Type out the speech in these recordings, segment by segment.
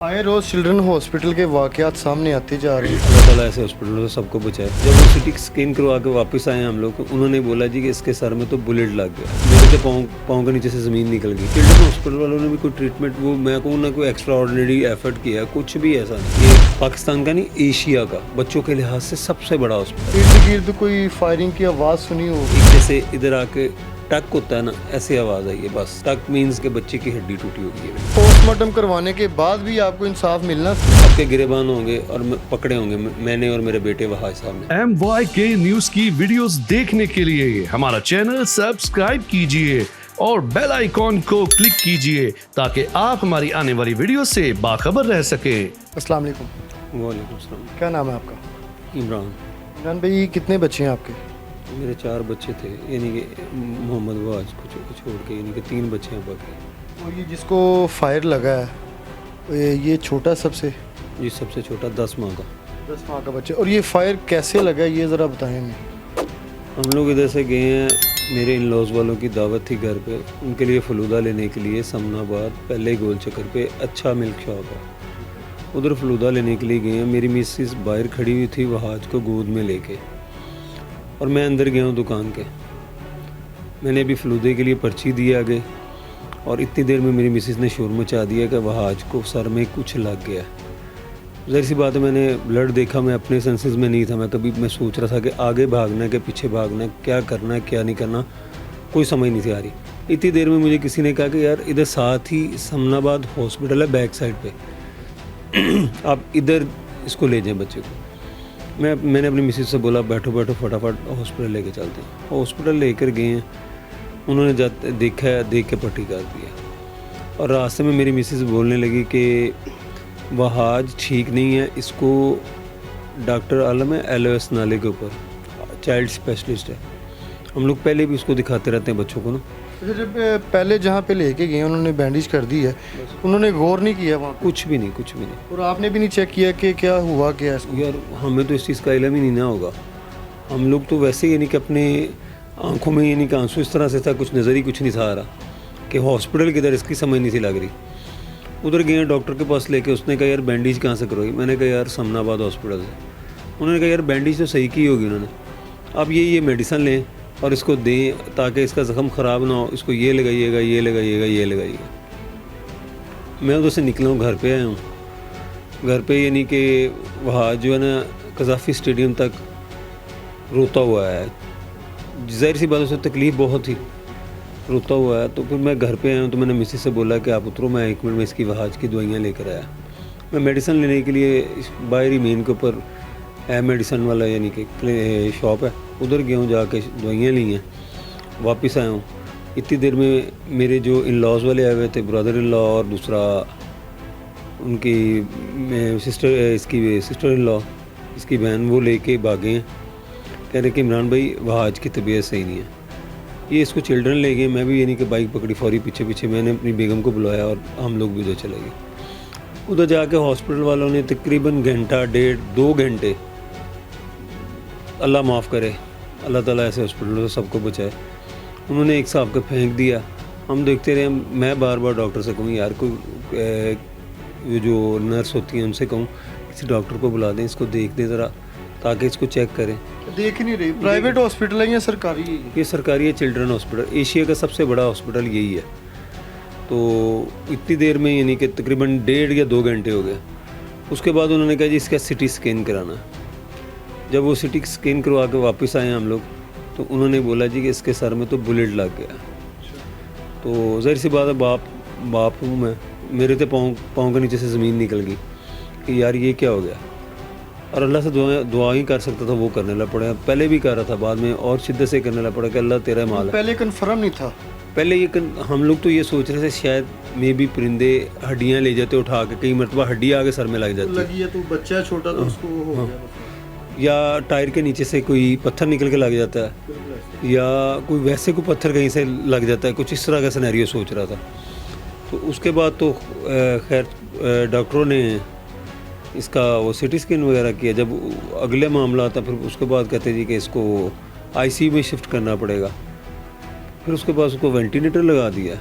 आए रोज़ children hospital के वाक़यात सामने आते जा रहे हैं। अल्लाह ताला ऐसे हॉस्पिटलों से सबको बचाए। जब वो सिटी स्कैन करवा के वापस आए हम लोग, उन्होंने बोला जी कि इसके सर में तो बुलेट लग गया। मेरे तो पाँव के नीचे से ज़मीन निकल गई। चिल्ड्रन हॉस्पिटल वालों ने भी कोई ट्रीटमेंट, वो मैं कहूँ ना, कोई एक्स्ट्रा ऑर्डिनरी एफर्ट किया, कुछ भी ऐसा नहीं। ये पाकिस्तान का नहीं, एशिया का बच्चों के लिहाज से सबसे बड़ा हॉस्पिटल। इर्द गिर्द कोई फायरिंग की आवाज़ सुनी हो? एक जैसे इधर आके टक होता है ना, ऐसी आवाज़ आई है बस। टक मीन्स के बच्चे की हड्डी टूटी होगी है। पोस्टमार्टम करवाने के बाद भी आपको इंसाफ मिलना? आपके गिरेबान होंगे और पकड़े होंगे, मैंने और मेरे बेटे वहाज साहब ने। MYK न्यूज की वीडियोस देखने के लिए हमारा चैनल सब्सक्राइब कीजिए और बेल आइकॉन को क्लिक कीजिए ताकि आप हमारी आने वाली वीडियो से बाखबर रह सके। अस्सलाम वालेकुम। वालेकुम सलाम। क्या नाम है आपका? इमरान। इमरान भाई, कितने बच्चे हैं आपके? मेरे 4 बच्चे थे, यानी कि मोहम्मद वाज को छोड़ के, यानी कि 3 बच्चे हैं बाकी। और ये जिसको फायर लगा है, ये छोटा सबसे? जी सबसे छोटा 10 माह का। 10 माह का बच्चा। और ये फायर कैसे लगा, ये ज़रा बताएं हमें। हम लोग इधर से गए हैं, मेरे इन लॉज वालों की दावत थी घर पे, उनके लिए फलूदा लेने के लिए समनाबाद पहले गोल चक्कर पे अच्छा मिल्क शॉप है, उधर फलूदा लेने के लिए गए हैं। मेरी मिसिस बाहर खड़ी हुई थी वहाज को गोद में लेके, और मैं अंदर गया हूँ दुकान के। मैंने अभी फलूदे के लिए पर्ची दी आगे, और इतनी देर में मेरी मिसिस ने शोर मचा दिया कि वहाज को सर में कुछ लग गया। ज़ाहिर सी बात है, मैंने ब्लड देखा, मैं अपने सेंसेस में नहीं था। मैं सोच रहा था कि आगे भागना है कि पीछे भागना है, क्या करना है क्या नहीं करना, कोई समझ नहीं थी आ रही। इतनी देर में मुझे किसी ने कहा कि यार इधर साथ ही समनाबाद हॉस्पिटल है बैक साइड पे, आप इधर इसको ले जाएं बच्चे को। मैंने अपनी मिसेज से बोला बैठो बैठो फटाफट हॉस्पिटल लेके चलते हैं। हॉस्पिटल लेकर गए हैं, उन्होंने देख के पट्टी कर दिया, और रास्ते में मेरी मिसेज बोलने लगी कि वहाज ठीक नहीं है, इसको डॉक्टर आलम है LOS नाले के ऊपर, चाइल्ड स्पेशलिस्ट है। हम लोग पहले भी उसको दिखाते रहते हैं बच्चों को ना। अच्छा, जब पहले जहाँ पे लेके गए उन्होंने बैंडेज कर दी है, उन्होंने गौर नहीं किया वहाँ? कुछ भी नहीं। और आपने भी नहीं चेक किया कि क्या हुआ क्या है? यार हमें तो इस चीज़ का इल्म ही नहीं ना होगा। हम लोग तो वैसे ही, यानी कि अपने आंखों में, यानी कि आंसू इस तरह से था, कुछ नज़र ही कुछ नहीं था आ रहा कि हॉस्पिटल किधर, इसकी समझ नहीं थी लग रही। उधर गए डॉक्टर के पास लेके, उसने कहा यार बैंडेज कहाँ से करवाई? मैंने कहा यार समनाबाद हॉस्पिटल से। उन्होंने कहा यार बैंडेज तो सही की होगी उन्होंने, आप ये मेडिसन लें और इसको दें ताकि इसका ज़ख्म ख़राब ना हो, इसको ये लगाइएगा। मैं उधर से निकला हूँ, घर पे आया हूँ। घर पे यानी कि वहाँ जो है ना कज़ाफ़ी स्टेडियम तक रोता हुआ है। ज़ाहिर सी बात, उसे तकलीफ़ बहुत थी, रोता हुआ है। तो फिर मैं घर पे आया हूँ, तो मैंने मिसेस से बोला कि आप उतरो, मैं 1 मिनट में इसकी वहाज की दवाइयाँ लेकर आया। मैं मेडिसिन लेने के लिए बाहरी मेन के ऊपर मेडिसिन वाला यानी कि शॉप है, उधर गया हूँ, जाके दवाइयाँ ली हैं, वापस आया हूँ। इतनी देर में मेरे जो इन लॉज वाले आए हुए थे, ब्रदर इन लॉ और दूसरा उनकी सिस्टर इन लॉ, इसकी बहन, वो लेके भागे हैं। कह रहे कि इमरान भाई वहाज की तबीयत सही नहीं है। ये इसको चिल्ड्रन ले गए, मैं भी यानी कि बाइक पकड़ी फौरी पीछे। मैंने अपनी बेगम को बुलाया और हम लोग भी उधर चले गए। उधर जाके हॉस्पिटल वालों ने तकरीबन घंटा 1.5-2 घंटे, अल्लाह माफ़ करे, अल्लाह ताला ऐसे हॉस्पिटलों से सबको बचाए, उन्होंने एक साहब को फेंक दिया। हम देखते रहे। मैं बार बार डॉक्टर से कहूँ यार, कोई ये जो नर्स होती हैं उनसे कहूँ किसी डॉक्टर को बुला दें, इसको देख दें ज़रा, ताकि इसको चेक करें। देख नहीं रही। प्राइवेट हॉस्पिटल है या सरकारी है? ये सरकारी है, चिल्ड्रन हॉस्पिटल, एशिया का सबसे बड़ा हॉस्पिटल यही है। तो इतनी देर में यानी कि तकरीबन 1.5 या 2 घंटे हो गए। उसके बाद उन्होंने कहा जी इसका सिटी स्कैन कराना है। जब वो सिटी स्कैन करवा के वापस आए हम लोग, तो उन्होंने बोला जी कि इसके सर में तो बुलेट लग गया। तो ज़ाहिर सी बात है, बाप हूँ मैं, मेरे तो पाँव के नीचे से ज़मीन निकल गई कि यार ये क्या हो गया। और अल्लाह से दुआ ही कर सकता था, वो करने लग पड़ा। पहले भी कर रहा था, बाद में और शिद्दत से करने लग पड़ा कि अल्लाह तेरा माल है। पहले कन्फर्म नहीं था? पहले हम लोग तो ये सोच रहे थे शायद मे भी परिंदे हड्डियाँ ले जाते उठा के, कई मरतबा हड्डी आगे सर में लग जाती लगी है तो बच्चा छोटा तो उसको हो गया, या टायर के नीचे से कोई पत्थर निकल के लग जाता है, या कोई वैसे कोई पत्थर कहीं से लग जाता है, कुछ इस तरह का सिनेरियो सोच रहा था। तो उसके बाद तो खैर डॉक्टरों ने इसका वो सिटी स्कैन वगैरह किया। जब अगले मामला आता, फिर उसके बाद कहते जी कि इसको ICU में शिफ्ट करना पड़ेगा। फिर उसके बाद उसको वेंटिलेटर लगा दिया।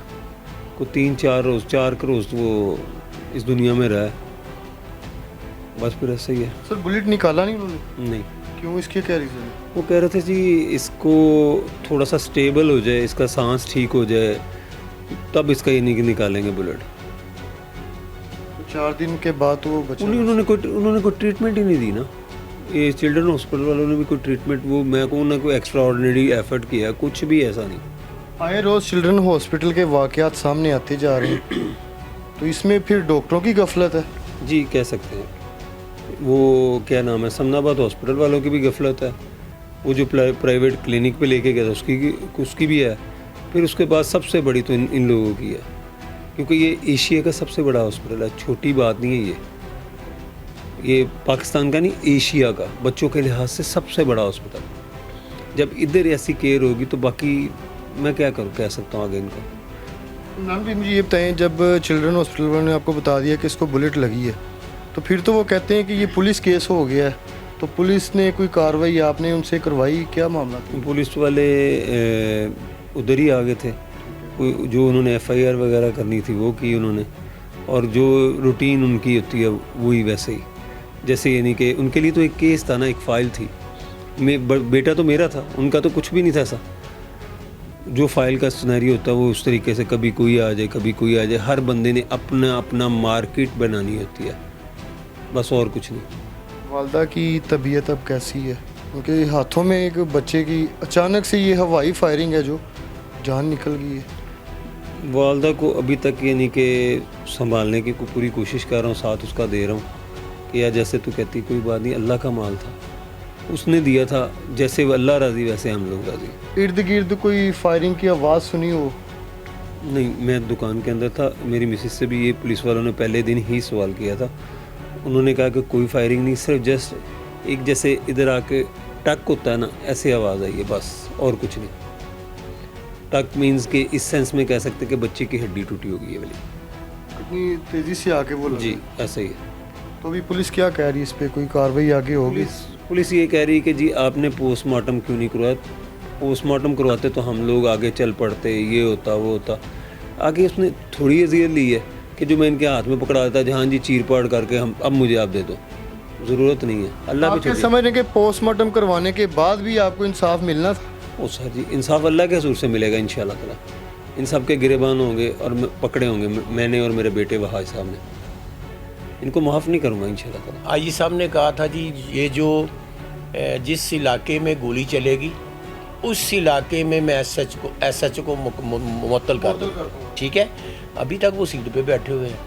को 3-4 रोज़ वो इस दुनिया में रहा। बस फिर ऐसा ही है। सर बुलेट निकाला नहीं उन्होंने, नहीं, क्यों, इसके क्या रीज़न है? वो कह रहे थे जी इसको थोड़ा सा स्टेबल हो जाए, इसका सांस ठीक हो जाए, तब इसका ये निकालेंगे बुलेट। 4 दिन के बाद तो वो बचा। उन्होंने कोई ट्रीटमेंट ही नहीं दी ना। ये चिल्ड्रन हॉस्पिटल वालों ने भी कोई ट्रीटमेंट, वो मैं कहूँ ना कोई एक्स्ट्रा ऑर्डिनरी एफर्ट किया, कुछ भी ऐसा नहीं। आए रोज़ चिल्ड्रन हॉस्पिटल के वाक़यात सामने आते जा रहे हैं, तो इसमें फिर डॉक्टरों की गफलत है। जी कह सकते हैं। वो क्या नाम है, समनाबाद हॉस्पिटल वालों की भी गफलत है, वो जो प्राइवेट क्लिनिक पे लेके गया था उसकी भी है, फिर उसके बाद सबसे बड़ी तो इन लोगों की है, क्योंकि ये एशिया का सबसे बड़ा हॉस्पिटल है। छोटी बात नहीं है ये पाकिस्तान का नहीं, एशिया का बच्चों के लिहाज से सबसे बड़ा हॉस्पिटल। जब इधर ऐसी केयर होगी तो बाकी मैं क्या करूँ, कह सकता हूँ आगे इनको। नाम भी मुझे ये बताएं, जब चिल्ड्रन हॉस्पिटल वालों ने आपको बता दिया कि इसको बुलेट लगी है, तो फिर तो वो कहते हैं कि ये पुलिस केस हो गया है, तो पुलिस ने कोई कार्रवाई आपने उनसे करवाई, क्या मामला था? पुलिस वाले उधर ही आ गए थे, कोई जो उन्होंने FIR वगैरह करनी थी वो की उन्होंने, और जो रूटीन उनकी होती है वही वैसे ही, जैसे यानी कि उनके लिए तो एक केस था ना, एक फ़ाइल थी। बेटा तो मेरा था, उनका तो कुछ भी नहीं था ऐसा। जो फाइल का सिनेरियो होता है वो उस तरीके से, कभी कोई आ जाए कभी कोई आ जाए, हर बंदे ने अपना अपना मार्केट बनानी होती है, बस और कुछ नहीं। वालदा की तबीयत अब कैसी है? उनके हाथों में एक बच्चे की अचानक से ये हवाई फायरिंग है जो जान निकल गई है। वालदा को अभी तक यानी कि संभालने की पूरी कोशिश कर रहा हूँ, साथ उसका दे रहा हूँ कि यार जैसे तू कहती कोई बात नहीं, अल्लाह का माल था, उसने दिया था, जैसे अल्लाह राज़ी वैसे हम लोग राज़ी। इर्द गिर्द कोई फायरिंग की आवाज़ सुनी हो? नहीं, मैं दुकान के अंदर था, मेरी मिसेस से भी ये पुलिस वालों ने पहले दिन ही सवाल किया था। उन्होंने कहा कि कोई फायरिंग नहीं, सिर्फ जस्ट एक जैसे इधर आके टक होता है ना, ऐसे आवाज़ आई है बस, और कुछ नहीं। टक मीन्स के इस सेंस में कह सकते कि बच्चे की हड्डी टूटी होगी ये वाली। कितनी तेज़ी से आके वो लगा? जी ऐसे ही है। तो अभी पुलिस क्या कह रही है इस पर, कोई कार्रवाई आगे होगी? पुलिस ये कह रही है कि जी आपने पोस्टमार्टम क्यों नहीं करवाया, पोस्टमार्टम करवाते तो हम लोग आगे चल पड़ते, ये होता वो होता। आगे उसने थोड़ी अजियत ली है कि जो मैं इनके हाथ में पकड़ा देता, जहाँ जी चीर पाड़ करके हम अब मुझे आप दे दो, ज़रूरत नहीं है। अल्लाह पे छोड़िए। समझ रहे कि पोस्टमार्टम करवाने के बाद भी आपको इंसाफ मिलना था? ओ सर जी, इंसाफ अल्लाह के हजूर से मिलेगा इंशाल्लाह ताला। इन सब के गिरेबान होंगे और पकड़े होंगे, मैंने और मेरे बेटे वहाज साहब ने, इनको माफ़ नहीं करूँगा इंशाल्लाह ताला। आईजी साहब ने कहा था जी ये जो जिस इलाके में गोली चलेगी उस इलाके में मैं SHO को मुअत्तल कर दूँ, ठीक है। अभी तक वो सीट पे बैठे हुए हैं,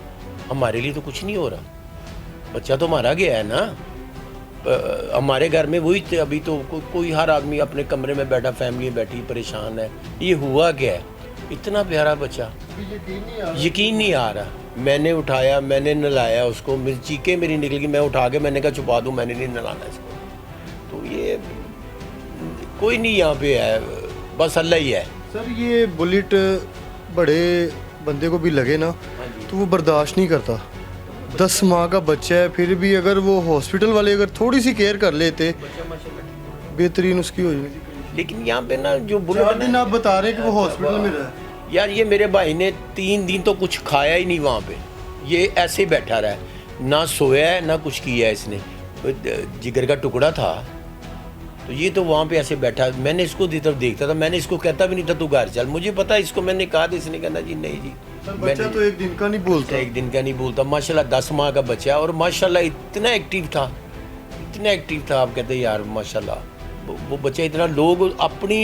हमारे लिए तो कुछ नहीं हो रहा। बच्चा तो मारा गया है ना, हमारे घर में वही थे। अभी तो कोई हर आदमी अपने कमरे में बैठा, फैमिली बैठी परेशान है। ये हुआ क्या है? इतना प्यारा बच्चा, यकीन नहीं आ रहा। मैंने उठाया, मैंने नहलाया उसको, चीखें मेरी निकल गई, मैं उठा के मैंने कहा छुपा दूँ, मैंने नहीं नहलाना इसको। तो ये कोई नहीं यहाँ पे है, बस अल्लाह ही है। सर ये बुलेट बड़े बंदे को भी लगे ना तो वो बर्दाश्त नहीं करता। 10 माह का बच्चा है, फिर भी अगर वो हॉस्पिटल वाले अगर थोड़ी सी केयर कर लेते बेहतरीन उसकी हो जाती। लेकिन यहाँ पे ना जो बुलेट, 4 दिन आप बता रहे हैं कि वो हॉस्पिटल में रहा है। यार ये मेरे भाई ने 3 दिन तो कुछ खाया ही नहीं वहाँ पे, ये ऐसे ही बैठा रहा है, ना सोया है ना कुछ किया है इसने। जिगर का टुकड़ा था तो ये तो वहाँ पे ऐसे बैठा। मैंने इसको तरफ देखता था, मैंने इसको कहता भी नहीं था तू घर चल, मुझे पता इसको, मैंने कहा था, इसने कहना जी नहीं जी। बच्चा तो एक दिन का नहीं बोलता, एक दिन का नहीं बोलता। माशाल्लाह 10 माह का बच्चा, और माशाल्लाह इतना एक्टिव था, इतना एक्टिव था। आप कहते यार माशाल्लाह वो बच्चा इतना, लोग अपनी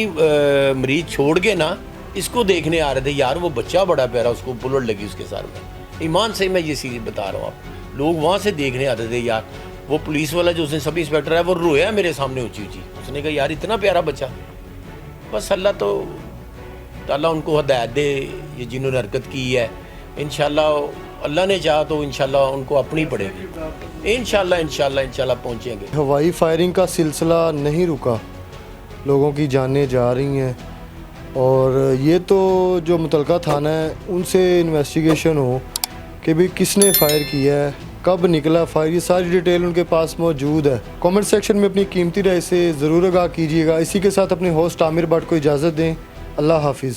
मरीज छोड़ के ना इसको देखने आ रहे थे। यार वो बच्चा बड़ा प्यारा, उसको बुलेट लगी उसके सर में। ईमान से मैं ये चीज़ बता रहा हूँ, आप लोग वहाँ से देखने आते थे। यार वो पुलिस वाला जो उसने सब इंस्पेक्टर है वो रोया मेरे सामने ऊंची ऊंची, उसने कहा यार इतना प्यारा बच्चा। बस अल्लाह तो अल्लाह उनको हदायत दे, ये जिन्होंने हरकत की है। इंशाल्लाह अल्लाह ने चाहा तो इंशाल्लाह उनको अपनी पड़ेगी। इंशाल्लाह पहुँचेंगे। हवाई फायरिंग का सिलसिला नहीं रुका, लोगों की जानें जा रही हैं, और ये तो जो मुतलका थाना है उनसे इन्वेस्टिगेशन हो कि भाई किसने फायर किया है, कब निकला फायर, ये सारी डिटेल उनके पास मौजूद है। कमेंट सेक्शन में अपनी कीमती राय से ज़रूर आगाह कीजिएगा। इसी के साथ अपने होस्ट आमिर भट्ट को इजाज़त दें। अल्लाह हाफिज़।